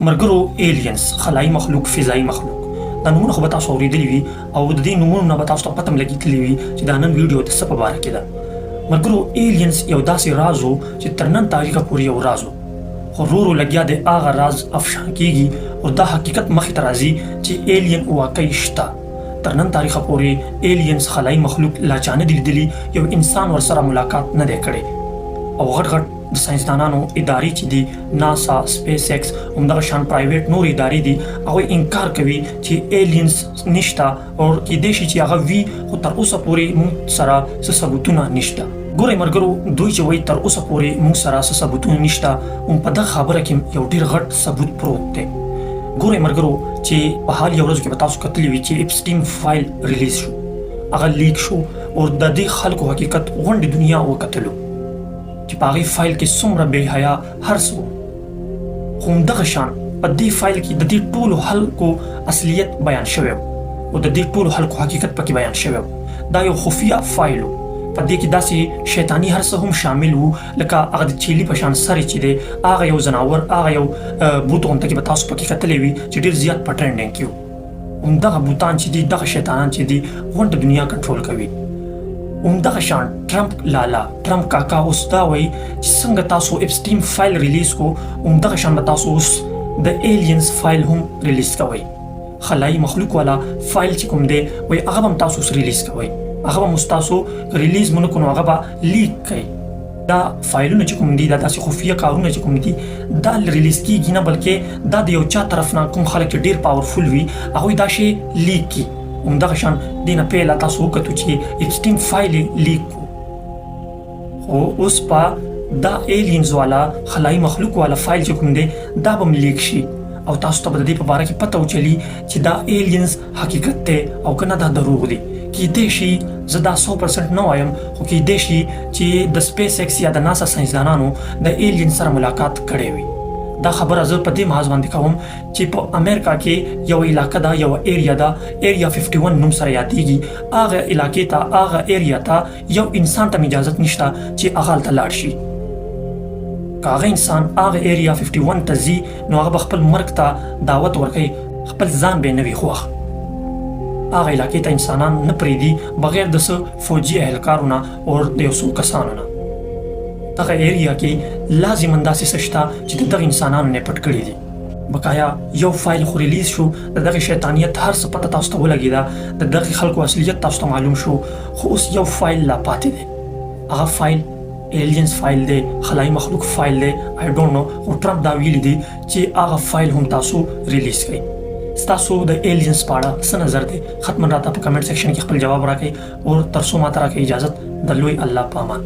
ملګرو ایلینز خلایي مخلوق فضایي مخلوق دا نومونه خو به تاسو اورېدلي وي او د دې نومونو نه به تاسو ته پته هم لګېدلې وي چې دا نن ویډیو د څه په باره کې ده. ملګرو ایلینز یو داسې راز و چې تر نن تاریخه پورې یو راز و، خو ورو ورو لګیا د هغه راز افشا کېږي او دا حقیقت مخې ته راځي چې ایلین واقعي شته. تر نن تاریخه پورې ایلینز خلایي مخلوق لا چا نه دي لیدلي، یو انسان ورسره ملاقات نه دی کړی. او غټ غټ د ساینسدانانو ادارې چې دي، ناسا، سپیس ایکس، همدغه شان پرایویټ نور ادارې دي، هغوی انکار کوي چې ایلینز نشته او کیدای شي چې هغه وي، خو تر اوسه پورې موږ سره څه ثبوتونه نشته. ګورئ ملګرو، دوی چې وایي تر اوسه پورې موږ سره څه ثبوتونه نشته، هم په دغه خبره کې یو ډېر غټ ثبوت پروت دی. ګورئ ملګرو چې په حال یو ورځو کې به تاسو کتلي وي چې اپسټین فایل ریلیز شو، هغه لیک شو او د دې خلکو حقیقت غونډې دنیا وکتلو چې په هغې فایل کې څومره بې حیا هر څه و. خو همدغه شان په دې فایل کې د دې ټولو خلکو اصلیت بیان شوی و او د دې ټولو خلکو حقیقت پکې بیان شوی و. دا یو خفیه فایل و، په دې کې داسې شیطاني هر څه هم شامل وو، لکه هغه د چیلي په شان سر چې دی، هغه یو ځناور، هغه یو بوت غونته کې به تاسو پکې کتلی وي چې ډېر زیات په ټرینډینګ کې و. همدغه بوتان چې دي، دغه شیطانان چې دي، غونډه دنیا کنټرول کوي. همدغه شان ټرمپ لالا، ټرمپ کاکا اوس دا وایي چې څنګه تاسو اپسټین فایل ریلیز کو، همدغه شان به تاسو اوس د ایلینز فایل هم ریلیز کوئ. خلایي مخلوق والا فایل چې کوم دی، وایي هغه به هم تاسو اوس ریلیز کوئ، هغه به هم تاسو ریلیز مونه کړو، هغه به لیک کوي. دا فایلونه چې کوم دي، دا داسې خفیه کارونه چې کوم دي، دا ریلیز کیږي نه، بلکې دا د یو چا طرف نه کوم خلک چې ډېر پاورفل وي هغوی دا شی لیک کړي. همدغه شان دې نه پیله تاسو وکتو چې اپسټین فایل لیک کړو، خو اوس په دا ایلینز والا خلایي مخلوق والا فایل چې کوم دی دا به هم لیک شي او تاسو ته به د دې په باره کې پته وچلي چې دا ایلینز حقیقت دی او که نه دا دروغ دی. کیدای شي زه دا 100% نه وایم، خو کیدای شي چې د سپیس ایکس یا د ناسا ساینسدانانو د ایلین سره ملاقات کړې وي. دا خبره زه په دې محض باندې کوم چې په امریکا کې یو علاقه ده، یو ایریا ده، ایریا 51 نوم سره یادېږي. هغه علاقې ته، هغه ایریا ته یو انسان ته اجازت نشته چې هغه هلته لاړ شي. که هغه انسان هغه ایریا 51 ته ځي نو هغه به خپل مرګ ته دعوت ورکوي، خپل ځان به یې نه وي خوښ. هغه علاقې ته انسانان نه پرېږدي بغیر د څه فوجي اهلکارو نه او د یو څو کسانو نه. دغه ایریا کې لازما داسې څه شته چې د دغه انسانانو نه پټ کړي دي. بقایا یو فایل خو ریلیز شو، د دغه شیطانیت هر څه پته تاسو ته ولګېده، د دغه خلکو اصلیت تاسو ته معلوم شو، خو اوس یو فایل لا پاتې دی. هغه فایل ایلینز فایل دی، خلایي مخلوق فایل دی. آی ډونټ نو، خو ټرمپ دا ویلي دی چې هغه فایل هم تاسو ریلیز کړئ. ستاسو د ایلینز په اړه څه نظر دی؟ حتما راته په کمنټ سیکشن کې خپل جواب راکړئ او تر څو ماته راکړئ اجازت، د لوی الله په امان.